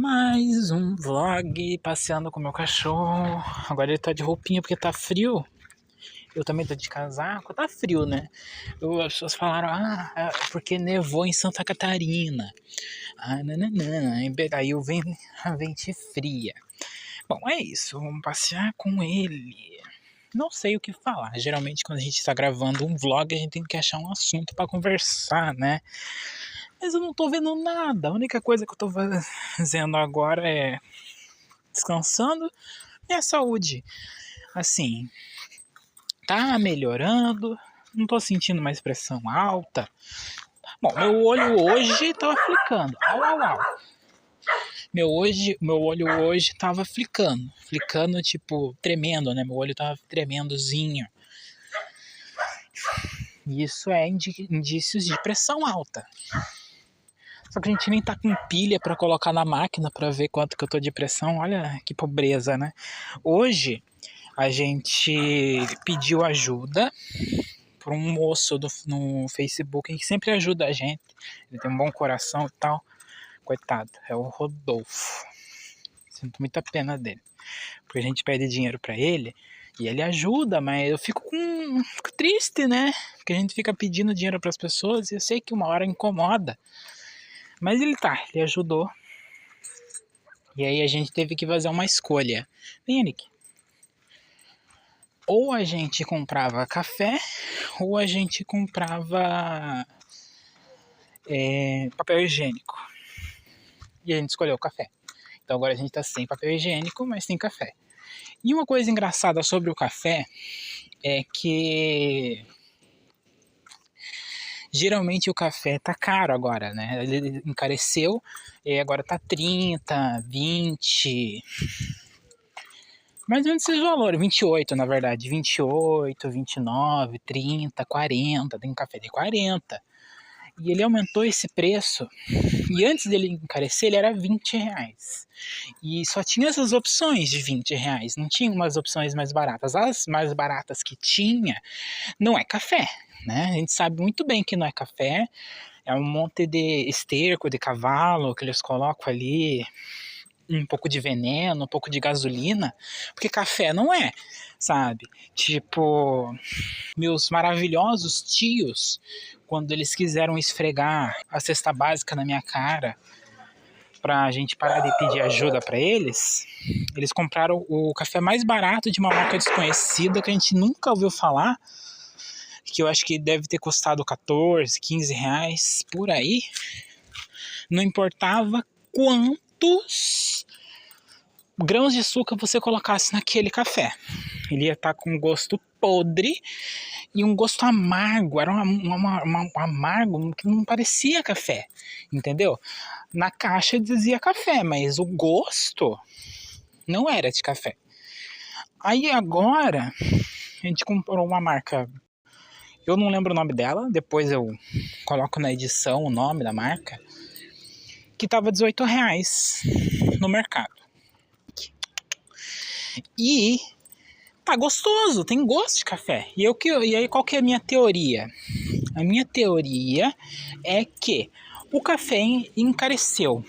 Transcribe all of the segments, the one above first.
Mais um vlog passeando com meu cachorro. Agora ele tá de roupinha porque tá frio. Eu também tô de casaco. Tá frio, né? As pessoas falaram, é porque nevou em Santa Catarina. Nananã. Aí eu venho a vente fria. Bom, é isso. Vamos passear com ele. Não sei o que falar. Geralmente quando a gente tá gravando um vlog, a gente tem que achar um assunto pra conversar, né? Mas eu não tô vendo nada. A única coisa que eu tô fazendo agora é descansando. Minha saúde, assim, tá melhorando. Não tô sentindo mais pressão alta. Bom, meu olho hoje tava flicando. Au. Meu olho hoje tava flicando. Flicando, tipo, tremendo, né? Meu olho tava tremendozinho. Isso é indícios de pressão alta. Só que a gente nem tá com pilha pra colocar na máquina pra ver quanto que eu tô de pressão. Olha que pobreza, né? Hoje a gente pediu ajuda por um moço no Facebook que sempre ajuda a gente. Ele tem um bom coração e tal. Coitado, é o Rodolfo. Sinto muita pena dele. Porque a gente pede dinheiro pra ele e ele ajuda, mas eu fico triste, né? Porque a gente fica pedindo dinheiro pras pessoas e eu sei que uma hora incomoda. Mas ele ajudou. E aí a gente teve que fazer uma escolha. Vem, Nick. Ou a gente comprava café, ou a gente comprava papel higiênico. E a gente escolheu o café. Então agora a gente tá sem papel higiênico, mas tem café. E uma coisa engraçada sobre o café é que geralmente o café tá caro agora, né? Ele encareceu e agora tá 30, 20... mais ou menos esses valores, 28 na verdade, 28, 29, 30, 40, tem um café de 40. E ele aumentou esse preço, e antes dele encarecer ele era 20 reais. E só tinha essas opções de 20 reais, não tinha umas opções mais baratas. As mais baratas que tinha não é café, né? A gente sabe muito bem que não é café, é um monte de esterco de cavalo que eles colocam ali, um pouco de veneno, um pouco de gasolina, porque café não é, sabe? Tipo, meus maravilhosos tios, quando eles quiseram esfregar a cesta básica na minha cara pra gente parar de pedir ajuda pra eles compraram o café mais barato de uma marca desconhecida que a gente nunca ouviu falar, que eu acho que deve ter custado 14, 15 reais, por aí. Não importava quantos grãos de açúcar você colocasse naquele café, ele ia estar com um gosto podre e um gosto amargo. Era um amargo que não parecia café, entendeu? Na caixa dizia café, mas o gosto não era de café. Aí agora a gente comprou uma marca, eu não lembro o nome dela, depois eu coloco na edição o nome da marca, que tava 18 reais no mercado. E tá gostoso, tem gosto de café. E aí qual que é a minha teoria? A minha teoria é que o café encareceu.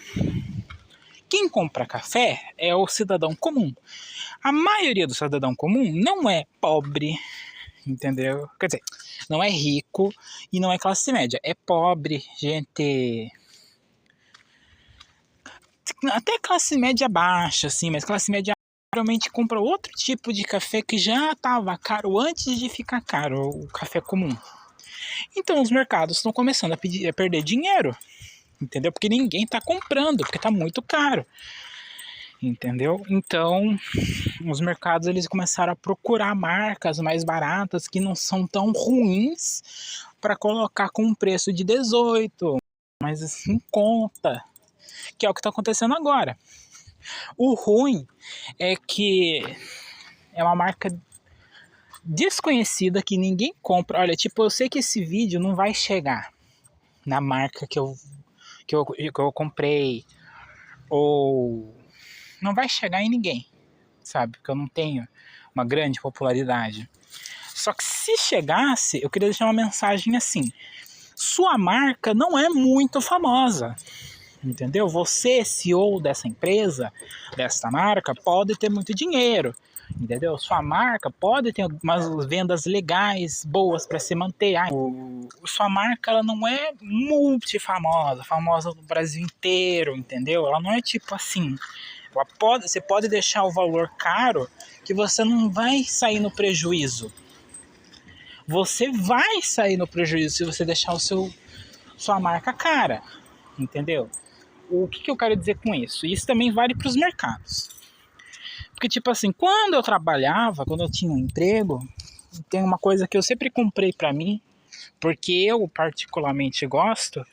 Quem compra café é o cidadão comum. A maioria do cidadão comum não é pobre, entendeu? Quer dizer, não é rico e não é classe média. É pobre, gente... até classe média baixa, assim, mas classe média geralmente compra outro tipo de café que já estava caro antes de ficar caro, o café comum. Então os mercados estão começando a perder dinheiro, entendeu? Porque ninguém está comprando, porque está muito caro, entendeu? Então os mercados eles começaram a procurar marcas mais baratas que não são tão ruins para colocar com um preço de 18, mas assim conta, que é o que está acontecendo agora. O ruim é que é uma marca desconhecida que ninguém compra. Olha, tipo, eu sei que esse vídeo não vai chegar na marca que eu comprei, ou não vai chegar em ninguém, sabe? Porque eu não tenho uma grande popularidade. Só que se chegasse, eu queria deixar uma mensagem assim: sua marca não é muito famosa. entendeu? Você, CEO dessa empresa, dessa marca, pode ter muito dinheiro, entendeu? Sua marca pode ter umas vendas legais, boas para se manter. Sua marca, ela não é multifamosa, famosa no Brasil inteiro, entendeu? Ela não é tipo assim. Você pode deixar o valor caro que você não vai sair no prejuízo. Você vai sair no prejuízo se você deixar sua marca cara, entendeu? O que eu quero dizer com isso? Isso também vale para os mercados. Porque, tipo assim, quando eu trabalhava, quando eu tinha um emprego, tem uma coisa que eu sempre comprei para mim, porque eu particularmente gosto,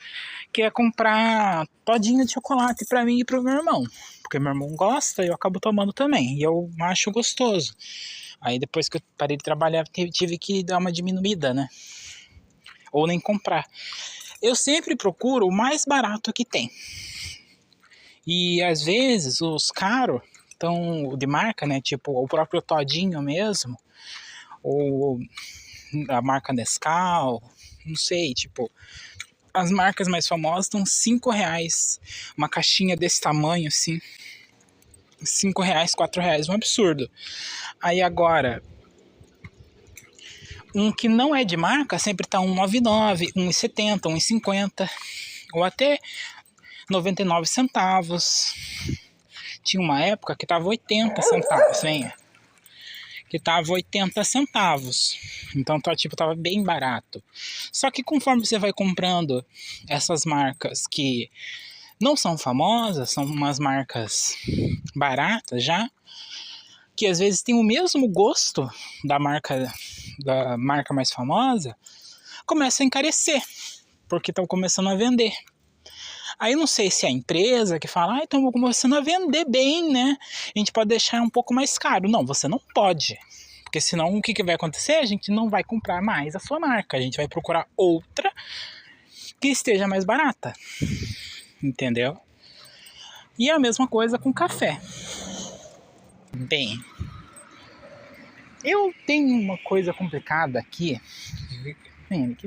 que é comprar todinho de chocolate para mim e para o meu irmão. Porque meu irmão gosta e eu acabo tomando também. E eu acho gostoso. Aí depois que eu parei de trabalhar, tive que dar uma diminuída, né? Ou nem comprar. Eu sempre procuro o mais barato que tem. E às vezes os caros, então de marca, né? Tipo o próprio Todinho mesmo. Ou a marca Nescau. Não sei, tipo... As marcas mais famosas estão R$5. Uma caixinha desse tamanho, assim. R$5, R$4, um absurdo. Aí agora, um que não é de marca sempre tá R$1,99, R$1,70, R$1,50, ou até 99 centavos. Tinha uma época que tava 80 centavos, venha. Que tava 80 centavos. Então, tava bem barato. Só que conforme você vai comprando essas marcas que não são famosas, são umas marcas baratas já, que às vezes tem o mesmo gosto da marca mais famosa, começa a encarecer, porque estão começando a vender. Aí não sei se é a empresa que fala, estamos começando a vender bem, né? A gente pode deixar um pouco mais caro. Não, você não pode. Porque senão o que vai acontecer? A gente não vai comprar mais a sua marca. A gente vai procurar outra que esteja mais barata. Entendeu? E a mesma coisa com café. Bem, eu tenho uma coisa complicada aqui. Venha.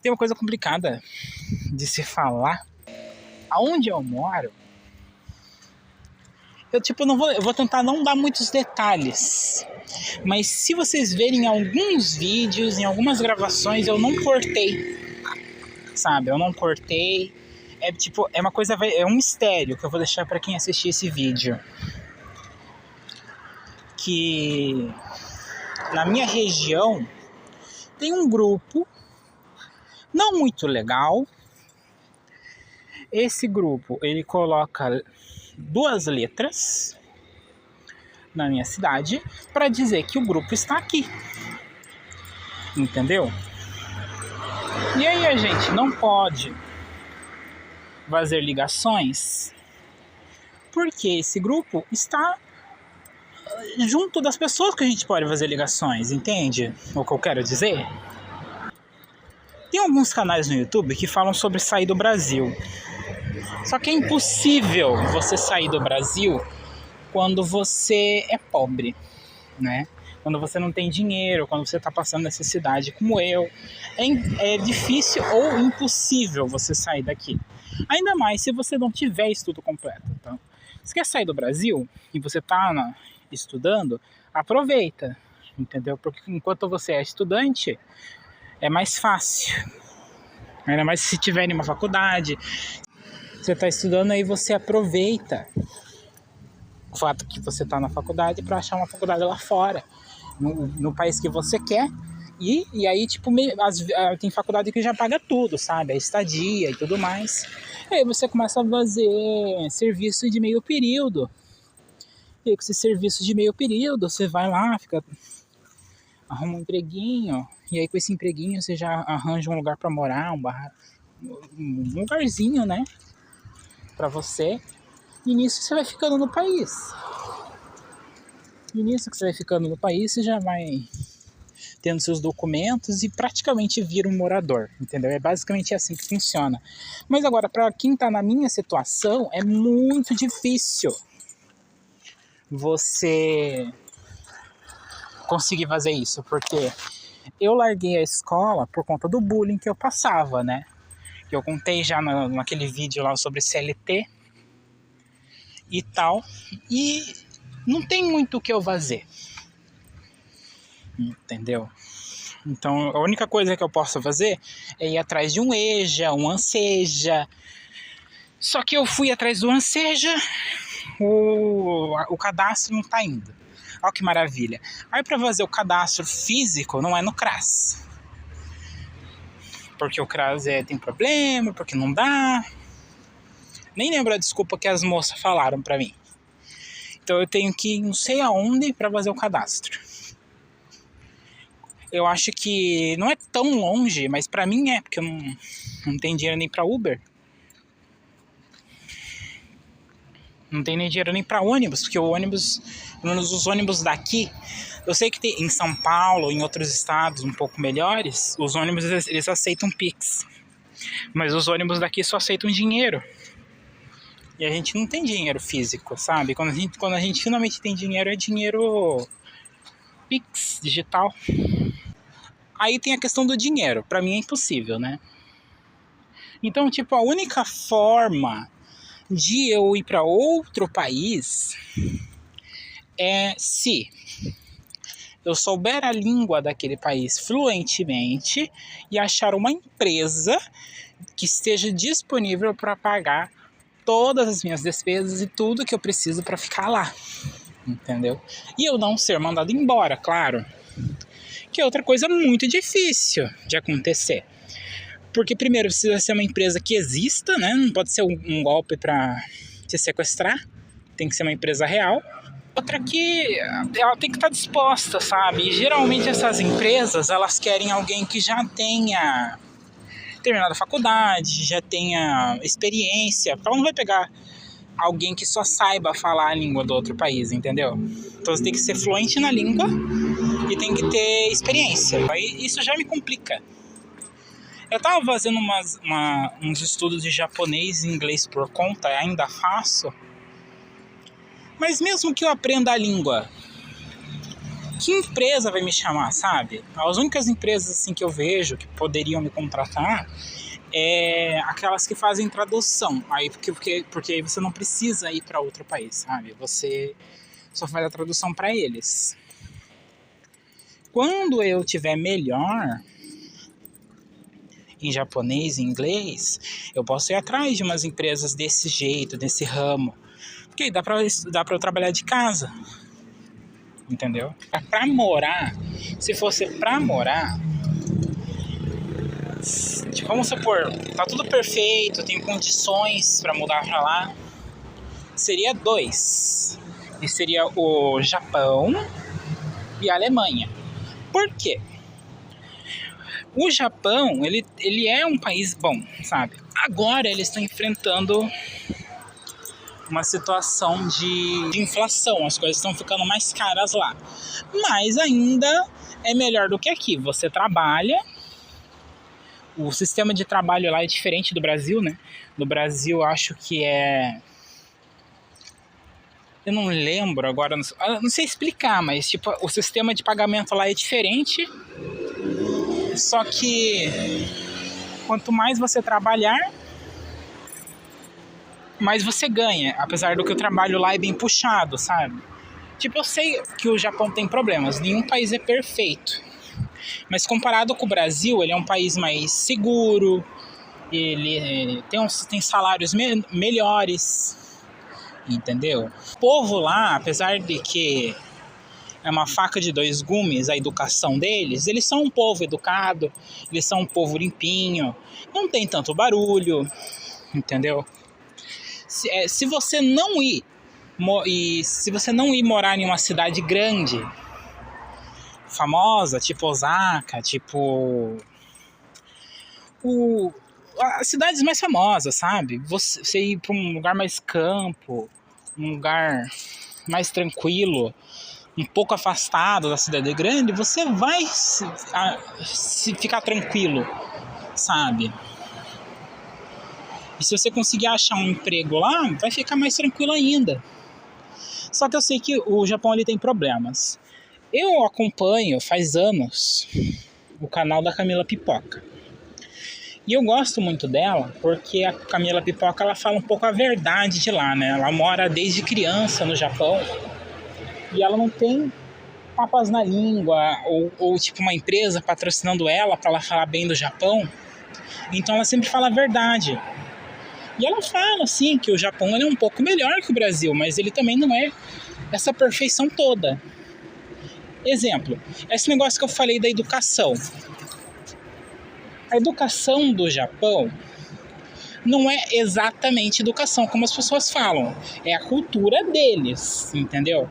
Tem uma coisa complicada de se falar. Aonde eu moro, eu vou tentar não dar muitos detalhes. Mas se vocês verem alguns vídeos, em algumas gravações, eu não cortei. Sabe? Eu não cortei. É uma coisa, é um mistério que eu vou deixar para quem assistir esse vídeo. Que na minha região tem um grupo não muito legal. Esse grupo, ele coloca 2 letras na minha cidade para dizer que o grupo está aqui. Entendeu? E aí a gente não pode fazer ligações porque esse grupo está junto das pessoas que a gente pode fazer ligações, entende o que eu quero dizer? Tem alguns canais no YouTube que falam sobre sair do Brasil. Só que é impossível você sair do Brasil quando você é pobre, né? Quando você não tem dinheiro, quando você está passando necessidade como eu. É difícil ou impossível você sair daqui. Ainda mais se você não tiver estudo completo. Então, se quer sair do Brasil e você está estudando, aproveita, entendeu? Porque enquanto você é estudante, é mais fácil. Ainda mais se tiver em uma faculdade. Você está estudando, aí você aproveita o fato que você está na faculdade para achar uma faculdade lá fora, no país que você quer. E aí, tipo, tem faculdade que já paga tudo, sabe? A estadia e tudo mais. Aí você começa a fazer serviço de meio período. E aí, com esse serviço de meio período, você vai lá, arruma um empreguinho. E aí, com esse empreguinho, você já arranja um lugar para morar, um lugarzinho, né? Para você. E nisso você vai ficando no país. E nisso que você vai ficando no país, você já vai tendo seus documentos e praticamente vira um morador, entendeu? É basicamente assim que funciona. Mas agora, para quem tá na minha situação, é muito difícil você conseguir fazer isso, porque Eu larguei a escola por conta do bullying que eu passava, né? Que eu contei já naquele vídeo lá sobre CLT e tal. E não tem muito o que eu fazer. Entendeu? Então, a única coisa que eu posso fazer é ir atrás de um EJA, um ANSEJA. Só que eu fui atrás do ANSEJA, o cadastro não tá indo. Olha que maravilha. Aí para fazer o cadastro físico não é no CRAS. Porque o CRAS tem problema, porque não dá. Nem lembro a desculpa que as moças falaram para mim. Então eu tenho que ir não sei aonde para fazer o cadastro. Eu acho que não é tão longe, mas para mim é, porque eu não tenho dinheiro nem para Uber. Não tem nem dinheiro nem para ônibus, porque os ônibus daqui, eu sei que tem em São Paulo, em outros estados um pouco melhores, os ônibus eles aceitam Pix. Mas os ônibus daqui só aceitam dinheiro. E a gente não tem dinheiro físico, sabe? Quando a gente finalmente tem dinheiro, é dinheiro Pix, digital. Aí tem a questão do dinheiro. Pra mim é impossível, né? Então, tipo, a única forma de eu ir para outro país é se eu souber a língua daquele país fluentemente e achar uma empresa que esteja disponível para pagar todas as minhas despesas e tudo que eu preciso para ficar lá, entendeu? E eu não ser mandado embora, claro, que é outra coisa muito difícil de acontecer. Porque primeiro precisa ser uma empresa que exista, né? Não pode ser um golpe para te sequestrar. Tem que ser uma empresa real. Outra que ela tem que estar disposta, sabe? E geralmente essas empresas, elas querem alguém que já tenha terminado a faculdade, já tenha experiência. Porque ela não vai pegar alguém que só saiba falar a língua do outro país, entendeu? Então você tem que ser fluente na língua e tem que ter experiência. Aí isso já me complica. Eu tava fazendo uns estudos de japonês e inglês por conta, ainda faço. Mas mesmo que eu aprenda a língua, que empresa vai me chamar, sabe? As únicas empresas assim, que eu vejo que poderiam me contratar é aquelas que fazem tradução. Aí, porque aí você não precisa ir para outro país, sabe? Você só faz a tradução para eles. Quando eu tiver melhor em japonês e inglês, eu posso ir atrás de umas empresas desse jeito, desse ramo. Porque aí dá pra eu trabalhar de casa. Entendeu? Pra morar, se fosse pra morar, tipo, vamos supor, tá tudo perfeito, tenho condições pra mudar pra lá, seria 2. E seria o Japão e a Alemanha. Por quê? O Japão, ele é um país bom, sabe? Agora eles estão enfrentando uma situação de inflação. As coisas estão ficando mais caras lá. Mas ainda é melhor do que aqui. Você trabalha. O sistema de trabalho lá é diferente do Brasil, né? No Brasil, acho que é... Eu não lembro agora, não sei explicar, mas tipo, o sistema de pagamento lá é diferente. Só que quanto mais você trabalhar, mais você ganha. Apesar do que o trabalho lá é bem puxado, sabe? Tipo, eu sei que o Japão tem problemas. Nenhum país é perfeito. Mas comparado com o Brasil, ele é um país mais seguro. Ele tem salários melhores. Entendeu? O povo lá, apesar de que é uma faca de dois gumes a educação deles, eles são um povo educado, eles são um povo limpinho, não tem tanto barulho, entendeu? Se você não ir morar em uma cidade grande, famosa, tipo Osaka, tipo as cidades mais famosas, sabe? Você ir para um lugar mais campo, um lugar mais tranquilo, um pouco afastado da cidade grande, você vai se ficar tranquilo, sabe? E se você conseguir achar um emprego lá, vai ficar mais tranquilo ainda. Só que eu sei que o Japão ele tem problemas. Eu acompanho faz anos o canal da Camila Pipoca. E eu gosto muito dela porque a Camila Pipoca, ela fala um pouco a verdade de lá, né? Ela mora desde criança no Japão e ela não tem papas na língua ou tipo uma empresa patrocinando ela para ela falar bem do Japão. Então ela sempre fala a verdade. E ela fala assim que o Japão ele é um pouco melhor que o Brasil, mas ele também não é essa perfeição toda. Exemplo, esse negócio que eu falei da educação. A educação do Japão não é exatamente educação, como as pessoas falam. É a cultura deles, entendeu?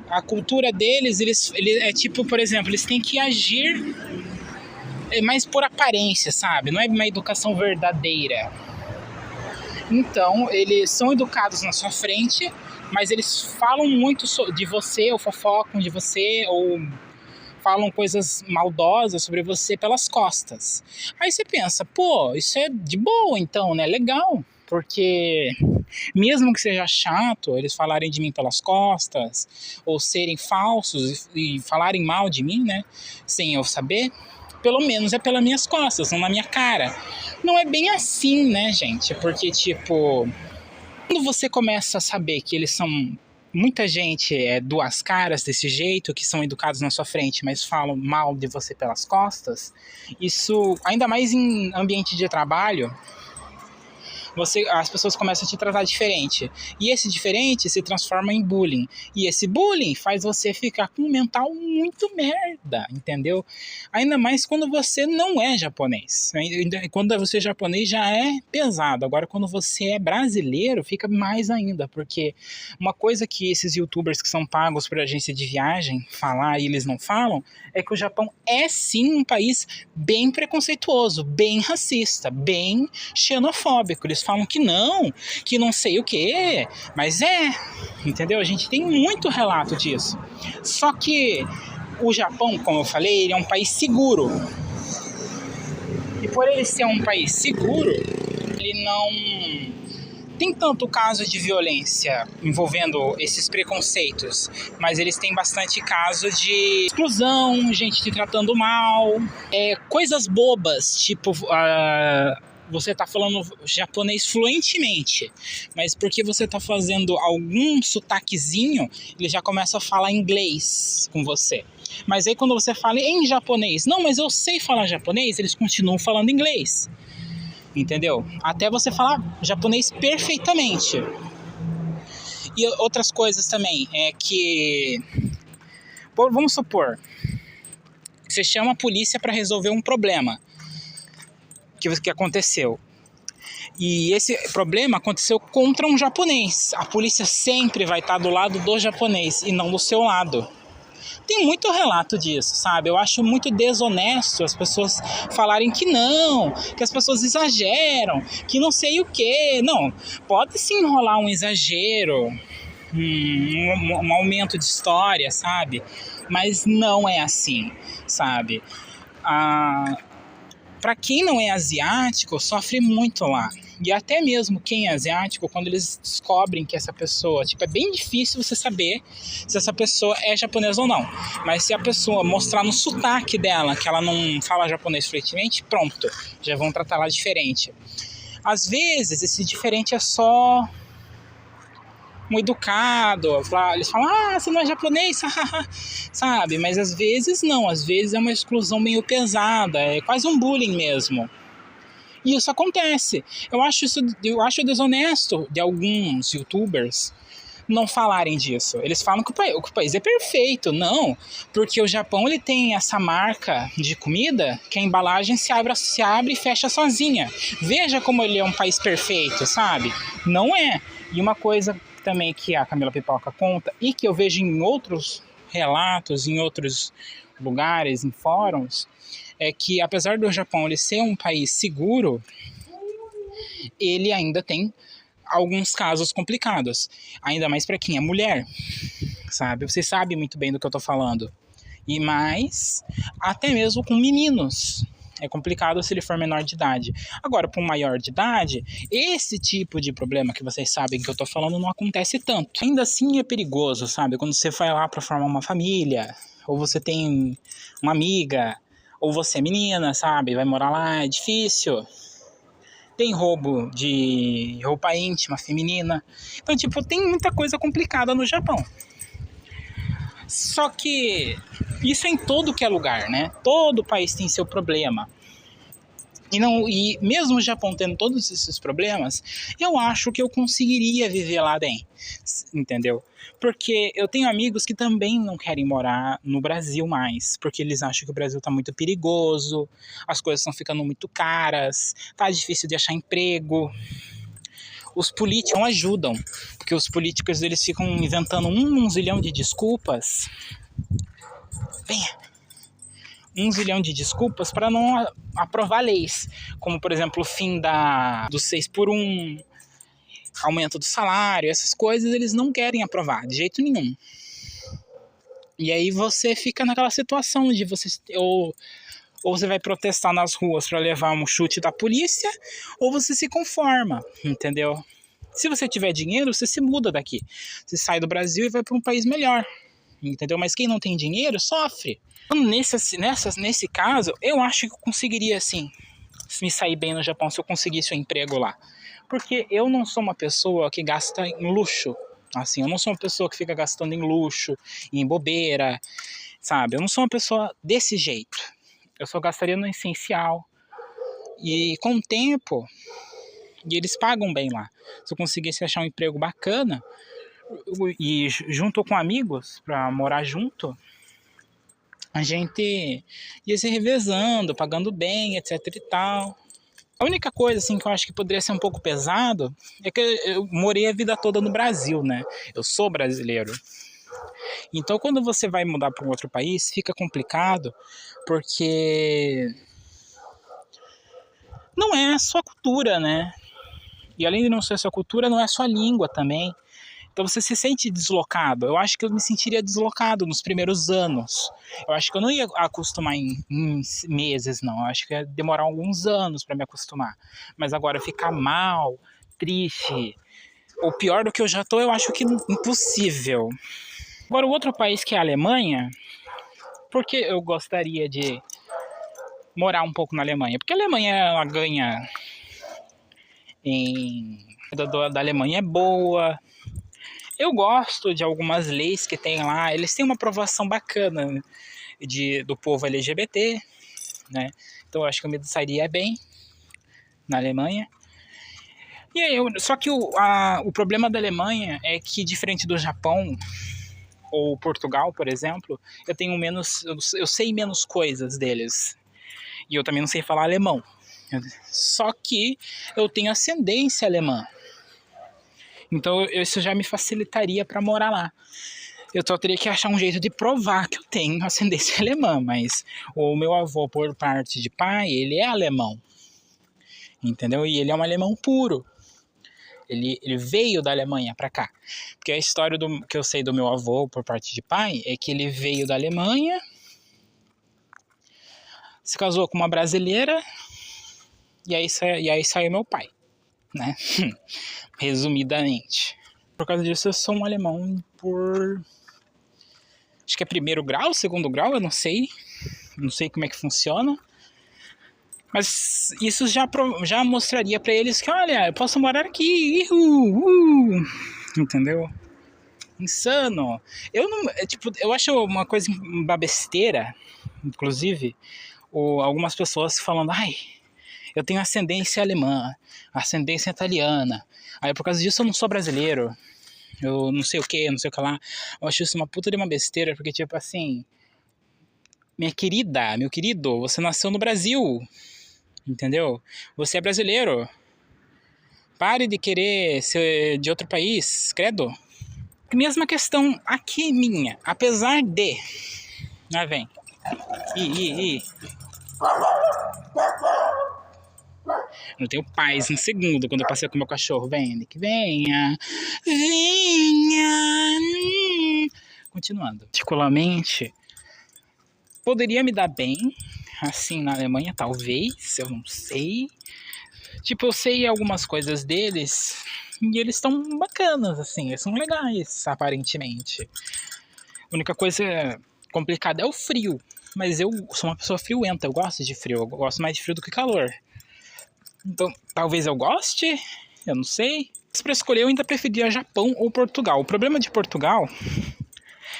A cultura deles, eles é tipo, por exemplo, eles têm que agir mais por aparência, sabe? Não é uma educação verdadeira. Então, eles são educados na sua frente, mas eles falam muito de você, ou fofocam de você, ou falam coisas maldosas sobre você pelas costas. Aí você pensa, pô, isso é de boa então, né? Legal. Porque mesmo que seja chato eles falarem de mim pelas costas, ou serem falsos e falarem mal de mim, né? Sem eu saber, pelo menos é pelas minhas costas, não na minha cara. Não é bem assim, né, gente? Porque, tipo, quando você começa a saber que eles são... Muita gente é duas caras desse jeito, que são educados na sua frente, mas falam mal de você pelas costas. Isso, ainda mais em ambiente de trabalho, as pessoas começam a te tratar diferente. E esse diferente se transforma em bullying. E esse bullying faz você ficar com um mental muito merda, entendeu? Ainda mais quando você não é japonês. Quando você é japonês já é pesado. Agora quando você é brasileiro fica mais ainda. Porque uma coisa que esses youtubers que são pagos por agência de viagem falar e eles não falam é que o Japão é sim um país bem preconceituoso, bem racista, bem xenofóbico. Eles falam que não sei o que, mas entendeu? A gente tem muito relato disso. Só que o Japão, como eu falei, ele é um país seguro. E por ele ser um país seguro, ele não tem tanto caso de violência envolvendo esses preconceitos, mas eles têm bastante caso de exclusão, gente te tratando mal, coisas bobas, tipo... você tá falando japonês fluentemente, mas porque você tá fazendo algum sotaquezinho, ele já começa a falar inglês com você. Mas aí quando você fala em japonês, não, mas eu sei falar japonês, eles continuam falando inglês. Entendeu? Até você falar japonês perfeitamente. E outras coisas também, é que... Vamos supor, você chama a polícia para resolver um problema que aconteceu. E esse problema aconteceu contra um japonês. A polícia sempre vai estar do lado do japonês e não do seu lado. Tem muito relato disso, sabe? Eu acho muito desonesto as pessoas falarem que não, que as pessoas exageram, que não sei o quê. Não, pode sim rolar um exagero, um aumento de história, sabe? Mas não é assim, sabe? Para quem não é asiático, sofre muito lá. E até mesmo quem é asiático, quando eles descobrem que essa pessoa... Tipo, é bem difícil você saber se essa pessoa é japonesa ou não. Mas se a pessoa mostrar no sotaque dela que ela não fala japonês fluentemente, pronto, já vão tratar ela diferente. Às vezes, esse diferente é só um educado. Eles falam, você não é japonês, sabe? Mas às vezes não, às vezes é uma exclusão meio pesada, é quase um bullying mesmo. E isso acontece. Eu acho desonesto de alguns youtubers não falarem disso. Eles falam que o país é perfeito. Não, porque o Japão ele tem essa marca de comida que a embalagem se abre e fecha sozinha. Veja como ele é um país perfeito, sabe? Não é. E uma coisa também que a Camila Pipoca conta e que eu vejo em outros relatos, em outros lugares, em fóruns, é que apesar do Japão ele ser um país seguro, ele ainda tem alguns casos complicados, ainda mais para quem é mulher, sabe? Você sabe muito bem do que eu tô falando. E mais, até mesmo com meninos. É complicado se ele for menor de idade. Agora, para um maior de idade, esse tipo de problema que vocês sabem que eu tô falando não acontece tanto. Ainda assim é perigoso, sabe? Quando você vai lá para formar uma família, ou você tem uma amiga, Ou você é menina, sabe? Vai morar lá, é difícil. Tem roubo de roupa íntima feminina. Então, tipo, tem muita coisa complicada no Japão. Só que isso é em todo que é lugar, né? Todo país tem seu problema. E mesmo o Japão tendo todos esses problemas, eu acho que eu conseguiria viver lá bem, entendeu? Porque eu tenho amigos que também não querem morar no Brasil mais, porque eles acham que o Brasil tá muito perigoso, as coisas estão ficando muito caras, tá difícil de achar emprego. Os políticos não ajudam, porque os políticos eles ficam inventando um zilhão de desculpas. Venha! Um zilhão de desculpas para não aprovar leis, como por exemplo o fim do 6x1, aumento do salário, essas coisas eles não querem aprovar de jeito nenhum. E aí você fica naquela situação de você ou você vai protestar nas ruas para levar um chute da polícia, ou você se conforma, entendeu? Se você tiver dinheiro, você se muda daqui. Você sai do Brasil e vai para um país melhor, entendeu? Mas quem não tem dinheiro sofre. Nesse caso, eu acho que eu conseguiria, assim, me sair bem no Japão se eu conseguisse um emprego lá. Porque eu não sou uma pessoa que gasta em luxo. Assim, eu não sou uma pessoa que fica gastando em luxo, em bobeira, sabe? Eu não sou uma pessoa desse jeito. Eu só gastaria no essencial. E com o tempo, e eles pagam bem lá. Se eu conseguisse achar um emprego bacana, e junto com amigos, pra morar junto, a gente ia se revezando, pagando bem, etc e tal. A única coisa assim que eu acho que poderia ser um pouco pesado é que eu morei a vida toda no Brasil, né? Eu sou brasileiro. Então quando você vai mudar para um outro país, fica complicado, porque não é a sua cultura, né? E além de não ser a sua cultura, não é a sua língua também. Então você se sente deslocado. Eu acho que eu me sentiria deslocado nos primeiros anos. Eu acho que eu não ia acostumar em meses, não. Eu acho que ia demorar alguns anos para me acostumar. Mas agora ficar mal, triste, ou pior do que eu já tô, eu acho que impossível. Agora o outro país que é a Alemanha, por que eu gostaria de morar um pouco na Alemanha? Porque a Alemanha ela ganha da Alemanha é boa. Eu gosto de algumas leis que tem lá. Eles têm uma aprovação bacana do povo LGBT, né? Então eu acho que eu me sairia bem na Alemanha. E aí, só que o problema da Alemanha é que, diferente do Japão ou Portugal, por exemplo, eu sei menos coisas deles. E eu também não sei falar alemão. Só que eu tenho ascendência alemã. Então isso já me facilitaria para morar lá. Eu só teria que achar um jeito de provar que eu tenho ascendência alemã, mas o meu avô, por parte de pai, ele é alemão, entendeu? E ele é um alemão puro. Ele veio da Alemanha para cá. Porque a história que eu sei do meu avô, por parte de pai, é que ele veio da Alemanha, se casou com uma brasileira, e aí saiu meu pai, né? Resumidamente. Por causa disso, eu sou um alemão por... acho que é primeiro grau, segundo grau, eu não sei. Não sei como é que funciona. Mas isso já mostraria pra eles que, olha, eu posso morar aqui. Entendeu? Insano. Eu acho uma coisa, uma besteira, inclusive, algumas pessoas falando, ai, eu tenho ascendência alemã, ascendência italiana. Aí por causa disso eu não sou brasileiro. Eu não sei o que, não sei o que lá. Eu acho isso uma puta de uma besteira, porque tipo assim, minha querida, meu querido, você nasceu no Brasil, entendeu? Você é brasileiro. Pare de querer ser de outro país, credo. Mesma questão aqui minha, apesar de... ah, vem. Eu não tenho paz um segundo quando eu passei com o meu cachorro. Venha, Nick, venha. Venha. Continuando. Particularmente, poderia me dar bem, assim, na Alemanha, talvez, eu não sei. Tipo, eu sei algumas coisas deles e eles estão bacanas, assim, eles são legais, aparentemente. A única coisa complicada é o frio. Mas eu sou uma pessoa friorenta, eu gosto de frio, eu gosto mais de frio do que calor. Então, talvez eu goste, eu não sei. Mas pra escolher, eu ainda preferia Japão ou Portugal. O problema de Portugal,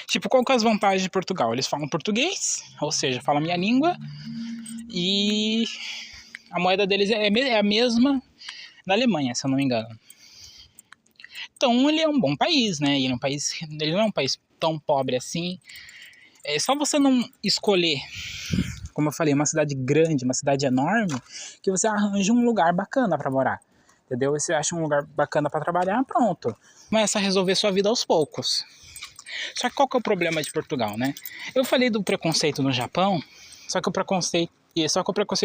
tipo, qual que é as vantagens de Portugal? Eles falam português, ou seja, falam a minha língua, e a moeda deles é a mesma da Alemanha, se eu não me engano. Então, ele é um bom país, né? Ele não é um país tão pobre assim. É só você não escolher, como eu falei, uma cidade grande, uma cidade enorme, que você arranja um lugar bacana para morar. Entendeu? Você acha um lugar bacana para trabalhar, pronto. Começa a resolver sua vida aos poucos. Só que qual que é o problema de Portugal, né? Eu falei do preconceito no Japão, só que o preconceito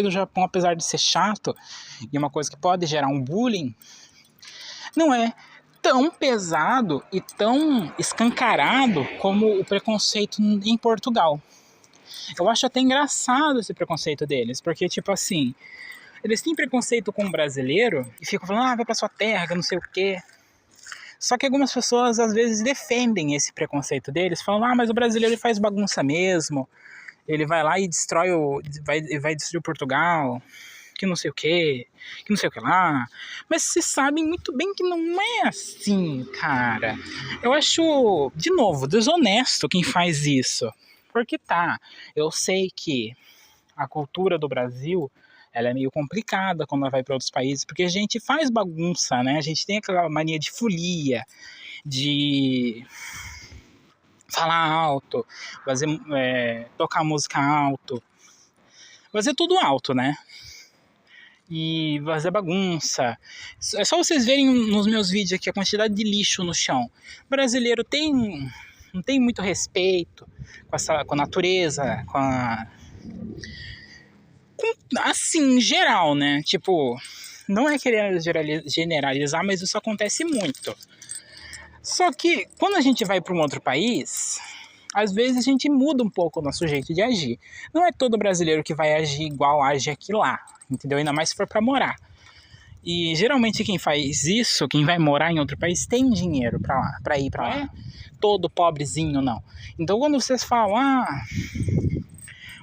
do Japão, apesar de ser chato e uma coisa que pode gerar um bullying, não é tão pesado e tão escancarado como o preconceito em Portugal. Eu acho até engraçado esse preconceito deles, porque, tipo assim, eles têm preconceito com o brasileiro e ficam falando, vai pra sua terra, que não sei o quê. Só que algumas pessoas, às vezes, defendem esse preconceito deles, falando, mas o brasileiro ele faz bagunça mesmo, ele vai lá e vai destruir Portugal, que não sei o que lá. Mas vocês sabem muito bem que não é assim, cara. Eu acho, de novo, desonesto quem faz isso. Porque eu sei que a cultura do Brasil, ela é meio complicada quando ela vai para outros países, porque a gente faz bagunça, né? A gente tem aquela mania de folia, de falar alto, tocar música alto, fazer tudo alto, né? E fazer bagunça. É só vocês verem nos meus vídeos aqui a quantidade de lixo no chão. O brasileiro não tem muito respeito com a natureza, assim, em geral, né? Tipo, não é querer generalizar, mas isso acontece muito. Só que quando a gente vai para um outro país, às vezes a gente muda um pouco o nosso jeito de agir. Não é todo brasileiro que vai agir igual age aqui lá, entendeu? Ainda mais se for para morar. E geralmente quem faz isso, quem vai morar em outro país, tem dinheiro para ir para lá. É todo pobrezinho, não. Então quando vocês falam,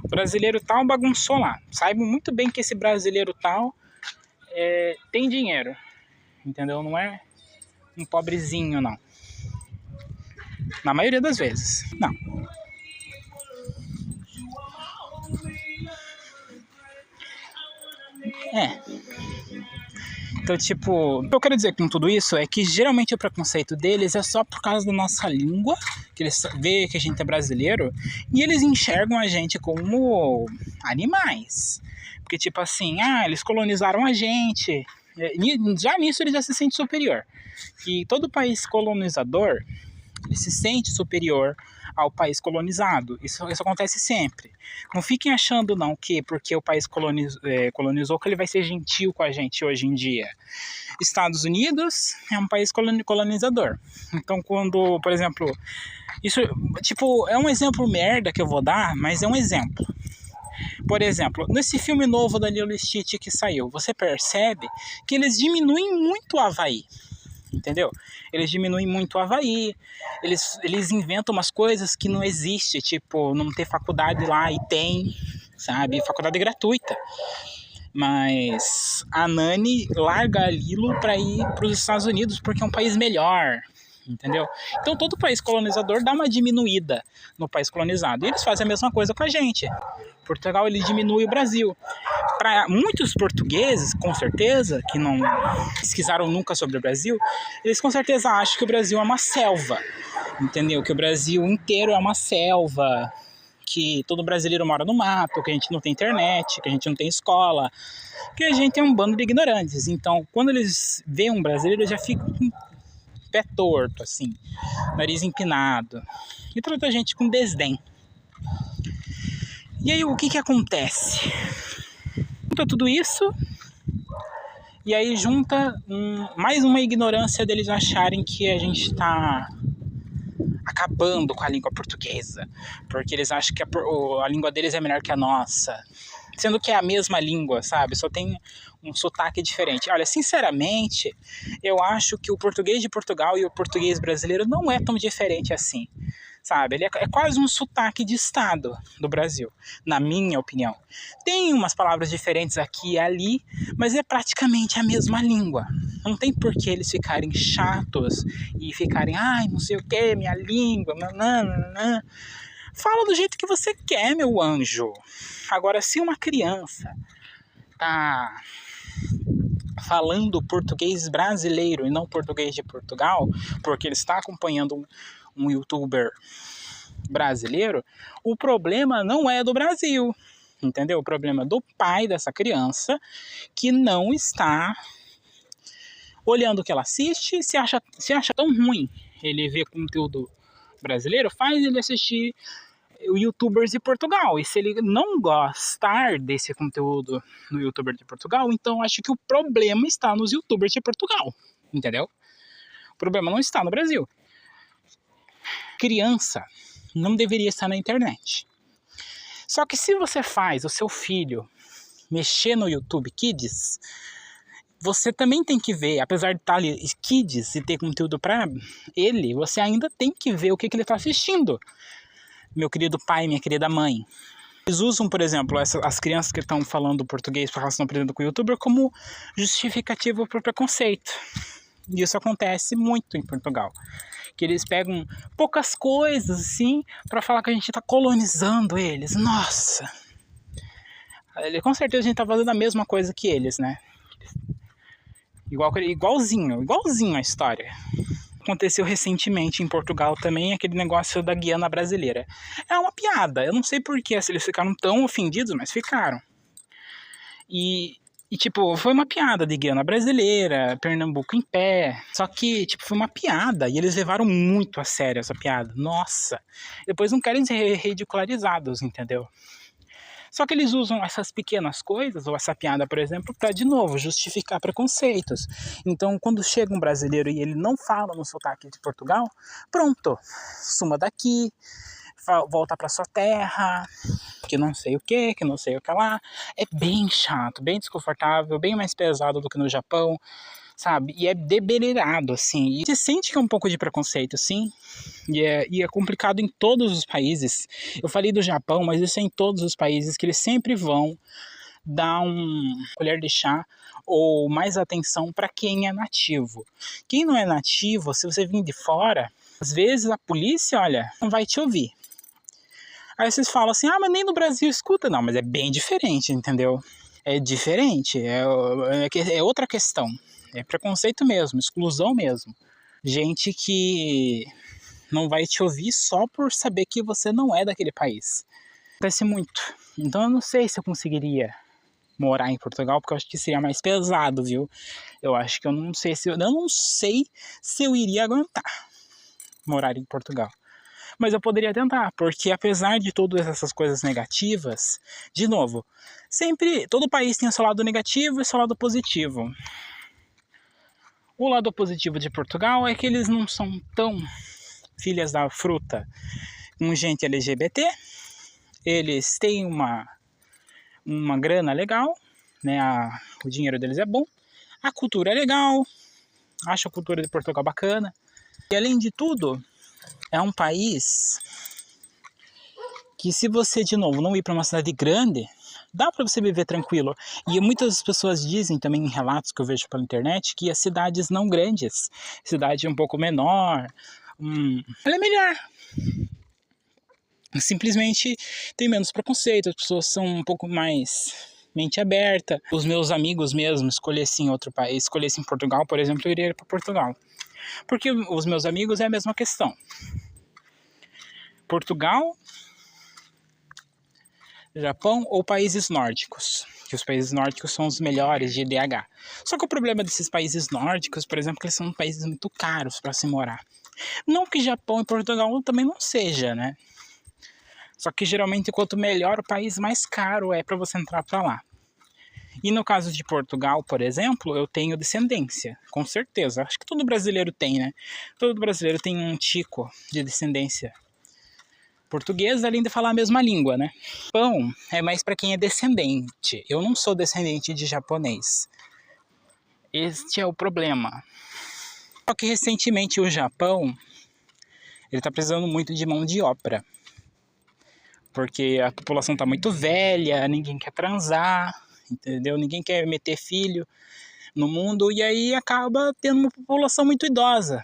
o brasileiro tal bagunçou lá, saibam muito bem que esse brasileiro tal tem dinheiro, entendeu? Não é um pobrezinho, não. Na maioria das vezes, não. Então, tipo, o que eu quero dizer com tudo isso é que geralmente o preconceito deles é só por causa da nossa língua, que eles veem que a gente é brasileiro, e eles enxergam a gente como animais. Porque, tipo assim, eles colonizaram a gente. Já nisso ele já se sente superior. E todo país colonizador, ele se sente superior ao país colonizado. Isso acontece sempre. Não fiquem achando não que porque o país colonizou que ele vai ser gentil com a gente hoje em dia. Estados Unidos é um país colonizador. Então quando, por exemplo, isso tipo é um exemplo merda que eu vou dar, mas é um exemplo. Por exemplo, nesse filme novo da Lilo e Stitch que saiu, você percebe que eles diminuem muito o Havaí. Entendeu? Eles diminuem muito o Havaí, eles inventam umas coisas que não existem, tipo, não ter faculdade lá e tem, sabe? Faculdade gratuita. Mas a Nani larga a Lilo para ir para os Estados Unidos porque é um país melhor, entendeu? Então todo país colonizador dá uma diminuída no país colonizado. E eles fazem a mesma coisa com a gente. Portugal, ele diminui o Brasil. Para muitos portugueses, com certeza, que não pesquisaram nunca sobre o Brasil, eles com certeza acham que o Brasil é uma selva, entendeu? Que o Brasil inteiro é uma selva, que todo brasileiro mora no mato, que a gente não tem internet, que a gente não tem escola, que a gente é um bando de ignorantes. Então, quando eles veem um brasileiro, eles já ficam com o pé torto, assim, nariz empinado, e tratam a gente com desdém. E aí, o que acontece? Junta tudo isso, e aí junta mais uma ignorância deles acharem que a gente está acabando com a língua portuguesa, porque eles acham que a língua deles é melhor que a nossa, sendo que é a mesma língua, sabe? Só tem um sotaque diferente. Olha, sinceramente, eu acho que o português de Portugal e o português brasileiro não é tão diferente assim, sabe? Ele é quase um sotaque de estado do Brasil, na minha opinião. Tem umas palavras diferentes aqui e ali, mas é praticamente a mesma língua. Não tem por que eles ficarem chatos e ficarem, ai, não sei o que, minha língua, nananana. Fala do jeito que você quer, meu anjo. Agora, se uma criança tá falando português brasileiro e não português de Portugal, porque ele está acompanhando um youtuber brasileiro, o problema não é do Brasil, entendeu? O problema é do pai dessa criança que não está olhando o que ela assiste e se acha tão ruim ele vê conteúdo brasileiro, faz ele assistir youtubers de Portugal. E se ele não gostar desse conteúdo no youtuber de Portugal, então acho que o problema está nos youtubers de Portugal, entendeu? O problema não está no Brasil. Criança não deveria estar na internet. Só que se você faz o seu filho mexer no YouTube Kids, você também tem que ver, apesar de estar ali Kids e ter conteúdo para ele, você ainda tem que ver o que ele está assistindo. Meu querido pai, minha querida mãe. Eles usam, por exemplo, as crianças que estão falando português para relação aprendendo com o youtuber como justificativa para o preconceito. E isso acontece muito em Portugal. Que eles pegam poucas coisas, assim, para falar que a gente está colonizando eles. Nossa! Com certeza a gente está fazendo a mesma coisa que eles, né? Igualzinho a história. Aconteceu recentemente em Portugal também, aquele negócio da Guiana brasileira. É uma piada, eu não sei porquê, se eles ficaram tão ofendidos, mas ficaram. E tipo, foi uma piada de Guiana brasileira, Pernambuco em pé. Só que, tipo, foi uma piada e eles levaram muito a sério essa piada. Nossa! Depois não querem ser ridicularizados, entendeu? Só que eles usam essas pequenas coisas, ou essa piada, por exemplo, para, de novo, justificar preconceitos. Então, quando chega um brasileiro e ele não fala no sotaque de Portugal, pronto, suma daqui, volta para sua terra, que não sei o que lá. É bem chato, bem desconfortável, bem mais pesado do que no Japão, sabe? E é debelirado, assim. E se sente que é um pouco de preconceito, sim. E é complicado em todos os países. Eu falei do Japão, mas isso é em todos os países, que eles sempre vão dar colher de chá ou mais atenção para quem é nativo. Quem não é nativo, se você vir de fora, às vezes a polícia, olha, não vai te ouvir. Aí vocês falam assim, mas nem no Brasil escuta. Não, mas é bem diferente, entendeu? É diferente, é outra questão. É preconceito mesmo, exclusão mesmo. Gente que não vai te ouvir só por saber que você não é daquele país. Acontece muito. Então eu não sei se eu conseguiria morar em Portugal, porque eu acho que seria mais pesado, viu? Eu acho que eu não sei se eu iria aguentar morar em Portugal. Mas eu poderia tentar, porque apesar de todas essas coisas negativas, de novo, sempre, todo país tem o seu lado negativo e o seu lado positivo. O lado positivo de Portugal é que eles não são tão filhas da fruta com gente LGBT. Eles têm uma grana legal, né? O dinheiro deles é bom. A cultura é legal. Acho a cultura de Portugal bacana. E além de tudo, é um país que, se você, de novo, não ir para uma cidade grande, dá para você viver tranquilo. E muitas pessoas dizem também em relatos que eu vejo pela internet que as cidades não grandes, cidade um pouco menor, ela é melhor. Simplesmente tem menos preconceito, as pessoas são um pouco mais mente aberta. Os meus amigos mesmo escolhessem outro país, escolhessem Portugal, por exemplo, eu iria para Portugal. Porque os meus amigos é a mesma questão. Portugal, Japão ou países nórdicos. Que os países nórdicos são os melhores de IDH. Só que o problema desses países nórdicos, por exemplo, é que eles são países muito caros para se morar. Não que Japão e Portugal também não seja, né? Só que geralmente quanto melhor o país, mais caro é para você entrar para lá. E no caso de Portugal, por exemplo, eu tenho descendência, com certeza. Acho que todo brasileiro tem, né? Todo brasileiro tem um tico de descendência portuguesa, além de falar a mesma língua, né? Japão é mais para quem é descendente. Eu não sou descendente de japonês. Este é o problema. Só que recentemente o Japão ele está precisando muito de mão de obra. Porque a população está muito velha, ninguém quer transar, entendeu? Ninguém quer meter filho no mundo, e aí acaba tendo uma população muito idosa.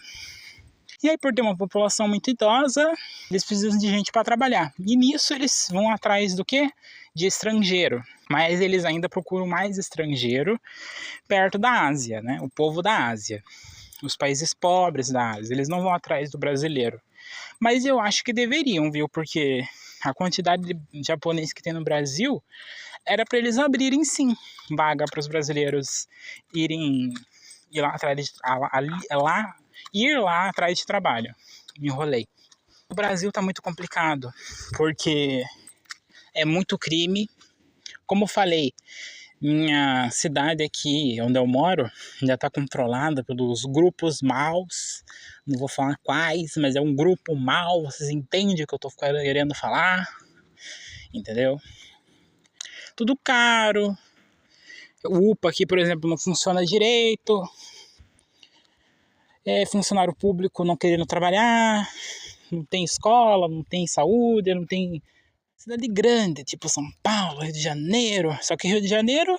E aí, por ter uma população muito idosa, eles precisam de gente para trabalhar. E nisso eles vão atrás do quê? De estrangeiro. Mas eles ainda procuram mais estrangeiro perto da Ásia, né? O povo da Ásia. Os países pobres da Ásia. Eles não vão atrás do brasileiro. Mas eu acho que deveriam, viu? Porque a quantidade de japoneses que tem no Brasil era para eles abrirem, sim, vaga para os brasileiros ir lá atrás de trabalho. Me enrolei. O Brasil tá muito complicado, porque é muito crime. Como eu falei, minha cidade aqui, onde eu moro, já está controlada pelos grupos maus. Não vou falar quais, mas é um grupo mau. Vocês entendem o que eu estou querendo falar? Entendeu? Tudo caro. O UPA aqui, por exemplo, não funciona direito. Funcionário público não querendo trabalhar. Não tem escola, não tem saúde, não tem... Cidade grande, tipo São Paulo, Rio de Janeiro. Só que Rio de Janeiro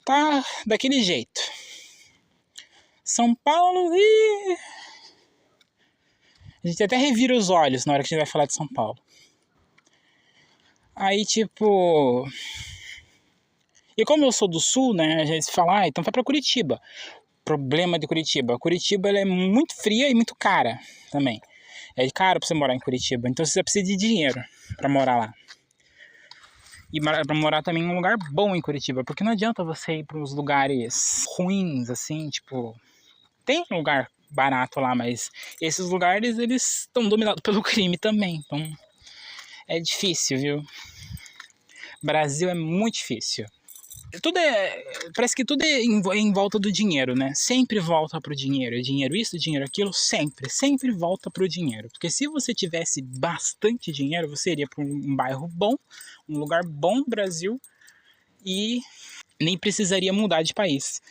tá daquele jeito. São Paulo e... A gente até revira os olhos na hora que a gente vai falar de São Paulo. Aí, tipo... E como eu sou do Sul, né? A gente fala, então vai pra Curitiba. Problema de Curitiba. Curitiba ela é muito fria e muito cara também. É caro pra você morar em Curitiba. Então você precisa de dinheiro pra morar lá. E pra morar também em um lugar bom em Curitiba. Porque não adianta você ir para uns lugares ruins, assim, tipo... Tem lugar barato lá, mas esses lugares, eles estão dominados pelo crime também. Então, é difícil, viu? Brasil é muito difícil. Parece que tudo é em volta do dinheiro, né? Sempre volta pro dinheiro. Dinheiro isso, dinheiro aquilo, sempre volta pro dinheiro. Porque se você tivesse bastante dinheiro, você iria para um bairro bom, um lugar bom no Brasil e nem precisaria mudar de país.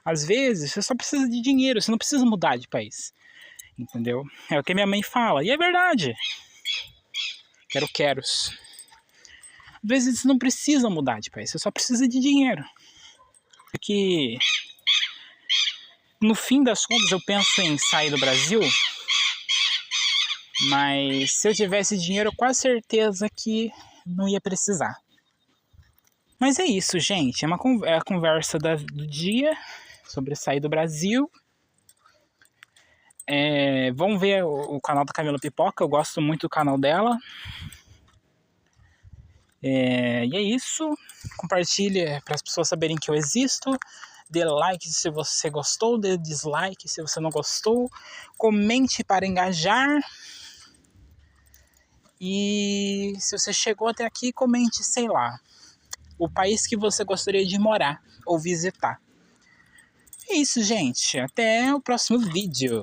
Às vezes, você só precisa de dinheiro, você não precisa mudar de país. Entendeu? É o que minha mãe fala, e é verdade. Queros. Às vezes você não precisa mudar de país, você só precisa de dinheiro. Porque no fim das contas eu penso em sair do Brasil, mas se eu tivesse dinheiro eu quase certeza que não ia precisar. Mas é isso, gente, é a conversa do dia sobre sair do Brasil. Vamos ver o canal da Camila Pipoca, eu gosto muito do canal dela. E é isso. Compartilhe para as pessoas saberem que eu existo. Dê like se você gostou, dê dislike se você não gostou. Comente para engajar. E se você chegou até aqui, comente, sei lá, o país que você gostaria de morar ou visitar. É isso, gente. Até o próximo vídeo.